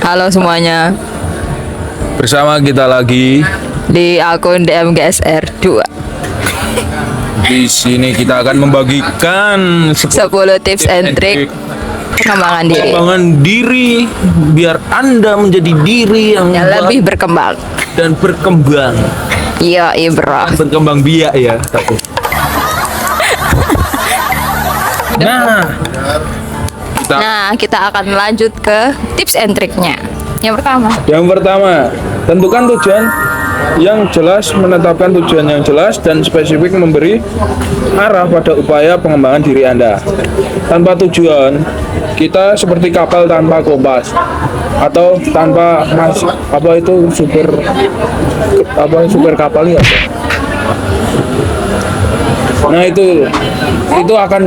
Halo semuanya, Bersama kita lagi di akun DMGSR 2 di sini kita akan membagikan 10 tips and trick pengembangan diri pengembangan diri biar Anda menjadi diri yang lebih berkembang. dan berkembang. Iya, bro. Berkembang biak ya. Nah, Kita akan lanjut ke tips and triknya. Yang pertama, tentukan tujuan yang jelas, menetapkan tujuan yang jelas dan spesifik, memberi arah pada upaya pengembangan diri Anda. Tanpa tujuan, kita seperti kapal tanpa kompas atau tanpa super kapal ya. Nah itu kapal akan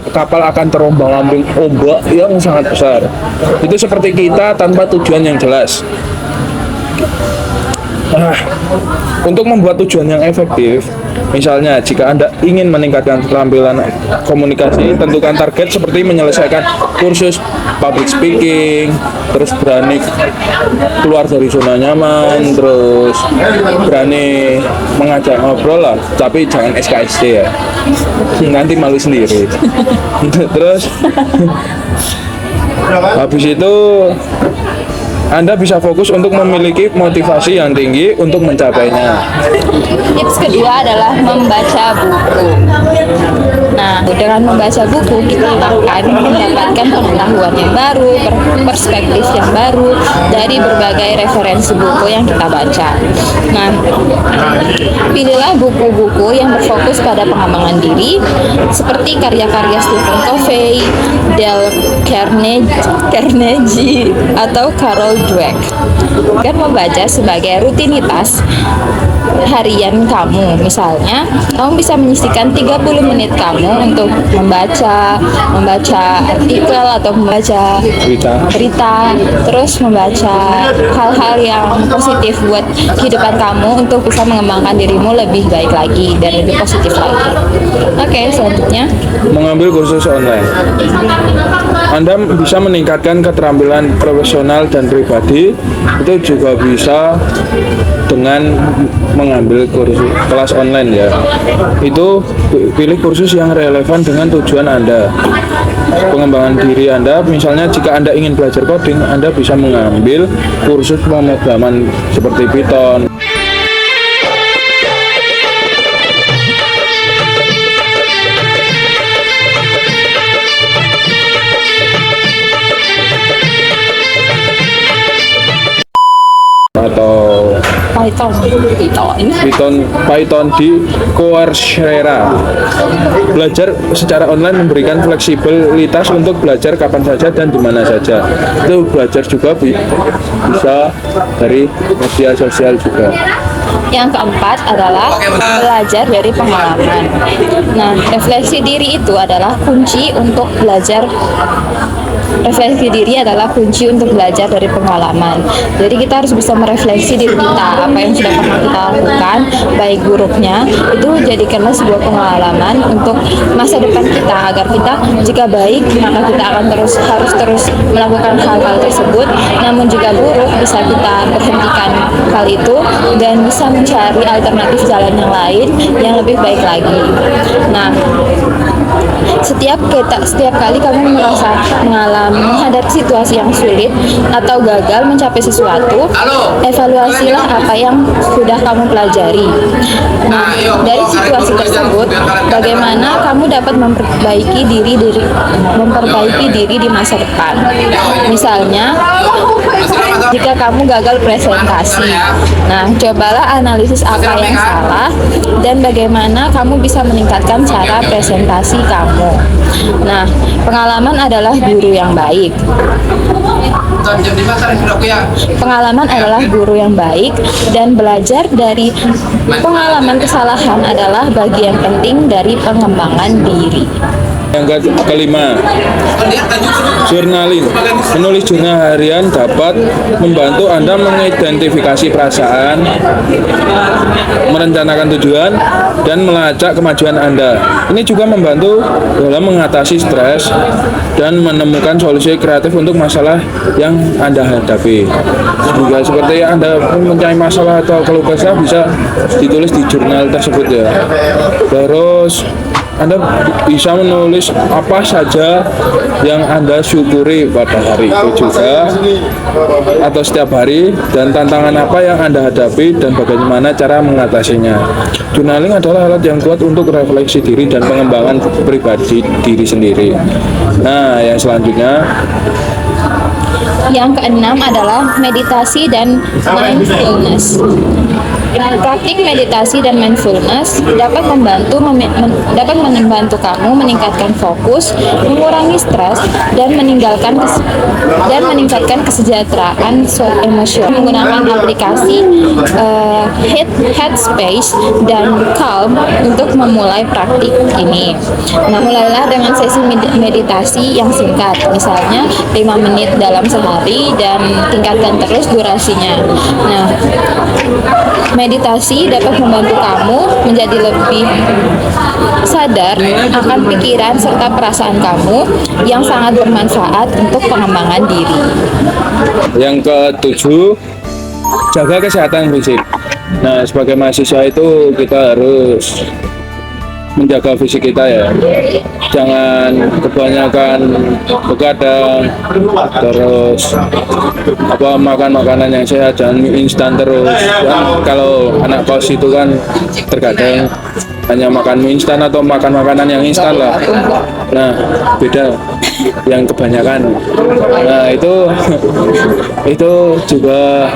kapal akan terombang-ambing ombak yang sangat besar. Itu seperti kita tanpa tujuan yang jelas. Untuk membuat tujuan yang efektif, misalnya jika Anda ingin meningkatkan keterampilan komunikasi, tentukan target seperti menyelesaikan kursus public speaking, terus berani keluar dari zona nyaman, terus berani mengajak ngobrol lah, tapi jangan SKSD ya, nanti malu sendiri. Terus habis itu Anda bisa fokus untuk memiliki motivasi yang tinggi untuk mencapainya. tips kedua adalah membaca buku. Nah, dengan membaca buku kita akan mendapatkan pengetahuan yang baru, perspektif yang baru dari berbagai referensi buku yang kita baca. Nah, pilihlah buku-buku yang berfokus pada pengembangan diri seperti karya-karya Stephen Covey, Dale Carnegie, atau Carol Dweck. Dan membaca sebagai rutinitas harian kamu. Misalnya, kamu bisa menyisihkan 30 menit kamu untuk membaca artikel atau membaca berita, terus membaca hal-hal yang positif buat kehidupan kamu untuk bisa mengembangkan dirimu lebih baik lagi dan lebih positif lagi. Oke, selanjutnya Mengambil kursus online. Anda bisa meningkatkan keterampilan profesional dan pribadi. Itu juga bisa dengan mengambil kursus kelas online ya. Itu pilih kursus yang relevan dengan tujuan Anda, pengembangan diri Anda. Misalnya jika Anda ingin belajar coding, Anda bisa mengambil kursus pemrograman seperti Python. Atau Python di Coursera. Belajar secara online memberikan fleksibilitas untuk belajar kapan saja dan di mana saja. Itu belajar juga bisa dari media sosial juga. yang keempat adalah belajar dari pengalaman. Nah, refleksi diri itu adalah kunci untuk belajar. Refleksi diri adalah kunci untuk belajar dari pengalaman. Jadi kita harus bisa merefleksi diri kita, apa yang sudah pernah kita lakukan, baik buruknya, itu jadikanlah sebuah pengalaman untuk masa depan kita, agar kita jika baik maka kita akan harus terus melakukan hal-hal tersebut, namun jika buruk bisa kita berhentikan hal itu dan bisa mencari alternatif jalan yang lain yang lebih baik lagi. Nah, setiap kali kamu menghadapi situasi yang sulit atau gagal mencapai sesuatu, evaluasilah apa yang sudah kamu pelajari. Nah, dari situasi tersebut, bagaimana kamu dapat memperbaiki diri di masa depan. Misalnya, jika kamu gagal presentasi, nah cobalah analisis apa yang salah dan bagaimana kamu bisa meningkatkan cara presentasi kamu. Nah, pengalaman adalah guru yang baik. Pengalaman adalah guru yang baik dan belajar dari pengalaman kesalahan adalah bagian penting dari pengembangan diri. Yang kelima, journaling. Menulis jurnal harian dapat membantu Anda mengidentifikasi perasaan, merencanakan tujuan, dan melacak kemajuan Anda. Ini juga membantu dalam mengatasi stres dan menemukan solusi kreatif untuk masalah yang Anda hadapi. Juga seperti Anda mempunyai masalah atau keluh kesah bisa ditulis di jurnal tersebut ya. Terus Anda bisa menulis apa saja yang Anda syukuri pada hari itu juga atau setiap hari, dan tantangan apa yang Anda hadapi dan bagaimana cara mengatasinya. Journaling adalah alat yang kuat untuk refleksi diri dan pengembangan pribadi diri sendiri. Nah, yang selanjutnya, yang keenam adalah meditasi dan mindfulness. Praktik meditasi dan mindfulness dapat membantu kamu meningkatkan fokus, mengurangi stres, dan meningkatkan kesejahteraan emosional. Menggunakan aplikasi Headspace dan Calm untuk memulai praktik ini. Nah, mulailah dengan sesi meditasi yang singkat, misalnya 5 menit dalam sehari, dan tingkatkan terus durasinya. Nah, meditasi dapat membantu kamu menjadi lebih sadar akan pikiran serta perasaan kamu yang sangat bermanfaat untuk pengembangan diri. yang ketujuh, jaga kesehatan fisik. Nah, sebagai mahasiswa itu kita harus menjaga fisik kita ya. Jangan kebanyakan begadang, terus makan makanan yang sehat, jangan mie instan terus. Dan kalau anak kos itu kan terkadang hanya makan mie instan atau makan makanan yang instan lah. Nah, beda yang kebanyakan. Nah, itu juga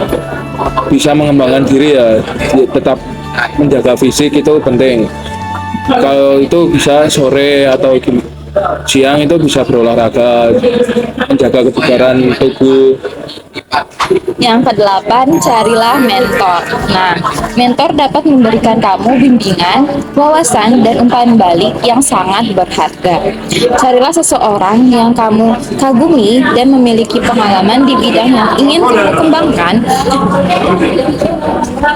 bisa mengembangkan diri ya. Tetap menjaga fisik itu penting. Kalau itu bisa sore atau siang itu bisa berolahraga, menjaga kebugaran tubuh. Yang kedelapan, carilah mentor. Nah, mentor dapat memberikan kamu bimbingan, wawasan, dan umpan balik yang sangat berharga. Carilah seseorang yang kamu kagumi dan memiliki pengalaman di bidang yang ingin kamu kembangkan.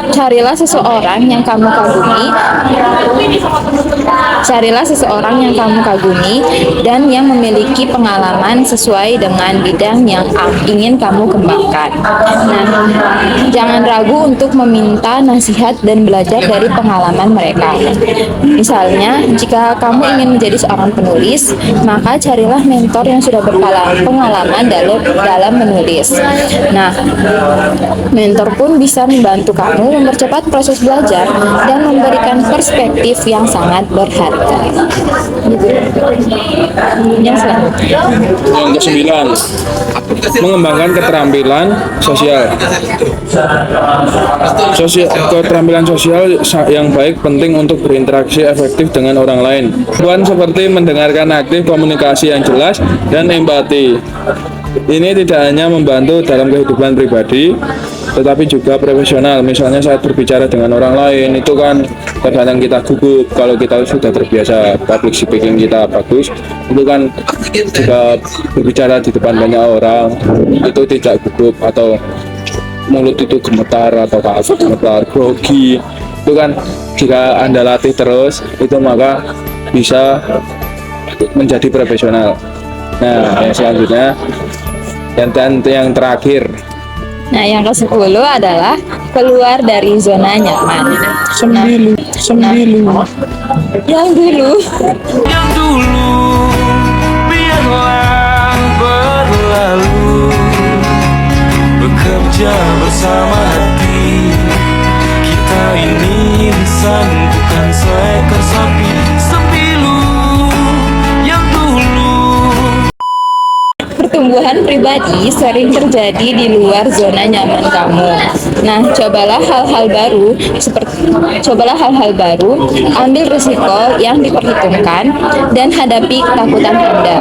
Carilah seseorang yang kamu kagumi dan yang memiliki pengalaman sesuai dengan bidang yang ingin kamu kembangkan. Nah, jangan ragu untuk meminta nasihat dan belajar dari pengalaman mereka. Misalnya, jika kamu ingin menjadi seorang penulis, maka carilah mentor yang sudah berpengalaman dalam menulis. Nah, mentor pun bisa membantu kamu mempercepat proses belajar dan memberikan perspektif yang sangat berharga. Yang selanjutnya. Yang kesembilan, mengembangkan keterampilan sosial. Keterampilan sosial yang baik penting untuk berinteraksi efektif dengan orang lain. Kemampuan seperti mendengarkan aktif, komunikasi yang jelas, dan empati. Ini tidak hanya membantu dalam kehidupan pribadi, tetapi juga profesional. Misalnya saat berbicara dengan orang lain, itu kan kadang kita gugup. Kalau kita sudah terbiasa public speaking kita bagus, itu kan juga berbicara di depan banyak orang, itu tidak gugup atau mulut itu gemetar atau kaku gemetar, grogi. Itu kan jika Anda latih terus, itu maka bisa menjadi profesional. Nah, yang selanjutnya, yang terakhir. Nah, yang ke-10 adalah keluar dari zona nyaman. Sembilu. Yang dulu biarlah berlalu, bekerja bersama hati. Kita ini disangkukan seekor sapi. Sembilu yang dulu. Pertumbuhan pribadi sering terjadi di luar zona nyaman kamu. Nah, cobalah hal-hal baru, ambil risiko yang diperhitungkan, dan hadapi ketakutan Anda.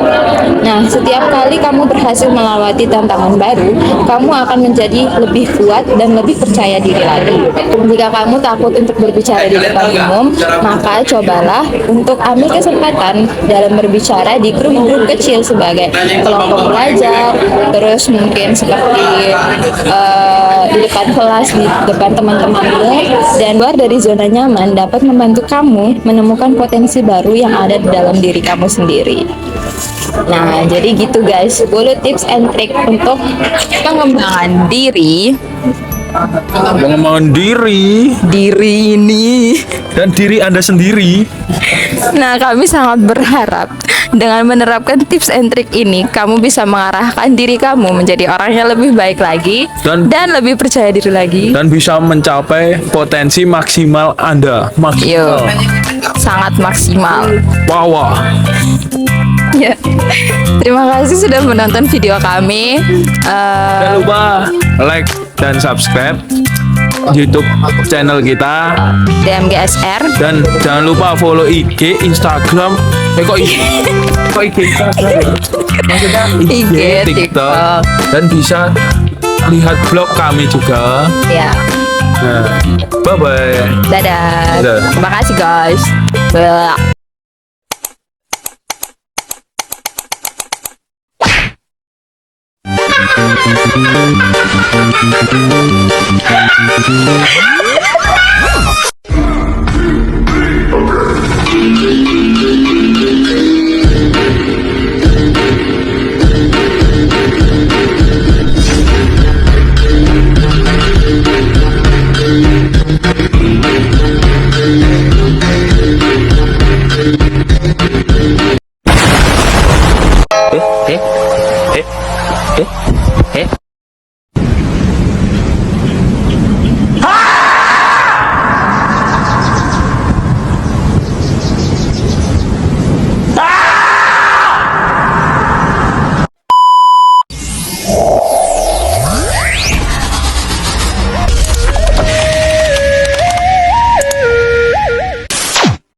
Nah, setiap kali kamu berhasil melewati tantangan baru, kamu akan menjadi lebih kuat dan lebih percaya diri lagi. Jika kamu takut untuk berbicara di depan umum, maka cobalah untuk ambil kesempatan dalam berbicara di grup-grup kecil sebagai kelompok belajar, terus mungkin seperti di depan kelas, di depan teman-temanmu, dan keluar dari zona nyaman dapat membantu kamu menemukan potensi baru yang ada di dalam diri kamu sendiri. Nah, jadi gitu guys, 10 tips and trick untuk pengembangan diri ini. Dan diri Anda sendiri. Nah, kami sangat berharap dengan menerapkan tips and trick ini, kamu bisa mengarahkan diri kamu menjadi orang yang lebih baik lagi dan lebih percaya diri lagi. Dan bisa mencapai potensi maksimal Anda. Yo, sangat maksimal. Wow. Ya. Terima kasih sudah menonton video kami. Jangan lupa like dan subscribe YouTube channel kita, DMGSR. dan jangan lupa follow IG, Instagram, kok IG Instagram, maksudnya IG, TikTok, dan bisa lihat vlog kami juga. Ya. Nah, bye bye. Dadah. Dadah. Terima kasih guys. Bye.